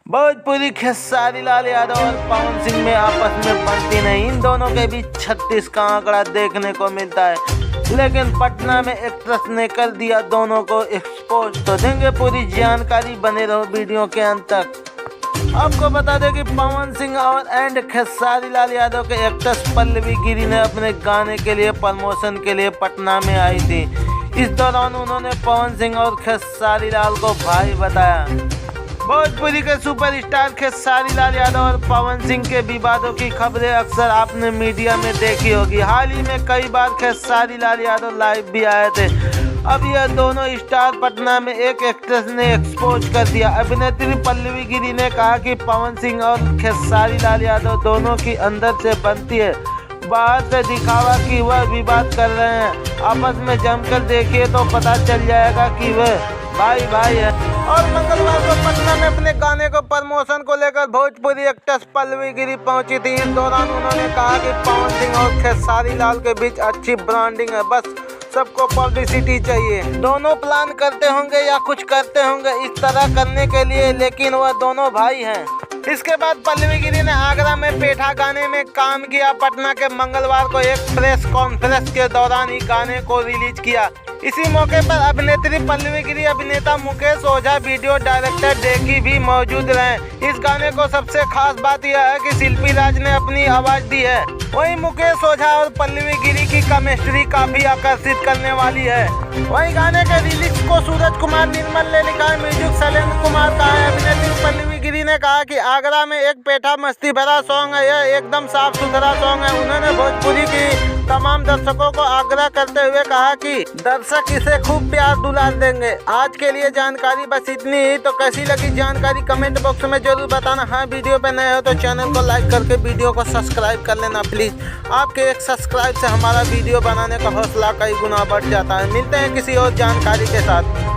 भोजपुरी खेसारी लाल यादव और पवन सिंह में आपस में बनती नहीं। इन दोनों के बीच 36 का आंकड़ा देखने को मिलता है, लेकिन पटना में एक्ट्रेस ने कर दिया दोनों को एक्सपोज। तो देंगे पूरी जानकारी, बने रहो वीडियो के अंत तक। आपको बता दें कि पवन सिंह और खेसारी लाल यादव के एक्ट्रेस पल्लवी गिरी ने अपने गाने के लिए प्रमोशन के लिए पटना में आई थी। इस दौरान उन्होंने पवन सिंह और खेसारी लाल को भाई बताया। भोजपुरी के सुपरस्टार खेसारी लाल यादव और पवन सिंह के विवादों की खबरें अक्सर आपने मीडिया में देखी होगी। हाल ही में कई बार खेसारी लाल यादव लाइव भी आए थे। अब यह दोनों स्टार पटना में एक एक्ट्रेस ने एक्सपोज कर दिया। अभिनेत्री पल्लवी गिरी ने कहा कि पवन सिंह और खेसारी लाल यादव दोनों की अंदर से बनती है, बाहर से दिखावा कि वह विवाद कर रहे हैं। आपस में जमकर देखिए तो पता चल जाएगा कि वह भाई भाई है। और मंगलवार को पटना में अपने गाने को प्रमोशन को लेकर भोजपुरी एक्ट्रेस पल्लवी गिरी पहुंची थी। इस दौरान उन्होंने कहा कि पवन सिंह और खेसारी लाल के बीच अच्छी ब्रांडिंग है, बस सबको पब्लिसिटी चाहिए। दोनों प्लान करते होंगे या कुछ करते होंगे इस तरह करने के लिए, लेकिन वह दोनों भाई हैं। इसके बाद पल्लवी गिरी ने आगरा में पेठा गाने में काम किया। पटना के मंगलवार को एक प्रेस कॉन्फ्रेंस के दौरान ही गाने को रिलीज किया। इसी मौके पर अभिनेत्री पल्लवी गिरी, अभिनेता मुकेश ओझा, वीडियो डायरेक्टर डेकी भी मौजूद रहे। इस गाने को सबसे खास बात यह है कि शिल्पी राज ने अपनी आवाज दी है। वहीं मुकेश ओझा और पल्लवी गिरी की केमिस्ट्री काफी आकर्षित करने वाली है। वहीं गाने के रिलीज को सूरज कुमार निर्मल ने लिखा है, म्यूजिक शैलेंद्र कुमार का है। अभिनेत्री पल्लवी गिरी ने कहा कि आगरा में एक पेठा मस्ती भरा सॉन्ग है, यह एकदम साफ सुथरा सॉन्ग है। उन्होंने भोजपुरी की तमाम दर्शकों को आग्रह करते हुए कहा कि दर्शक इसे खूब प्यार दुलार देंगे। आज के लिए जानकारी बस इतनी ही। तो कैसी लगी जानकारी कमेंट बॉक्स में जरूर बताना। हाँ, वीडियो पे नए हो तो चैनल को लाइक करके वीडियो को सब्सक्राइब कर लेना प्लीज। आपके एक सब्सक्राइब से हमारा वीडियो बनाने का हौसला कई गुना बढ़ जाता है। मिलते हैं किसी और जानकारी के साथ।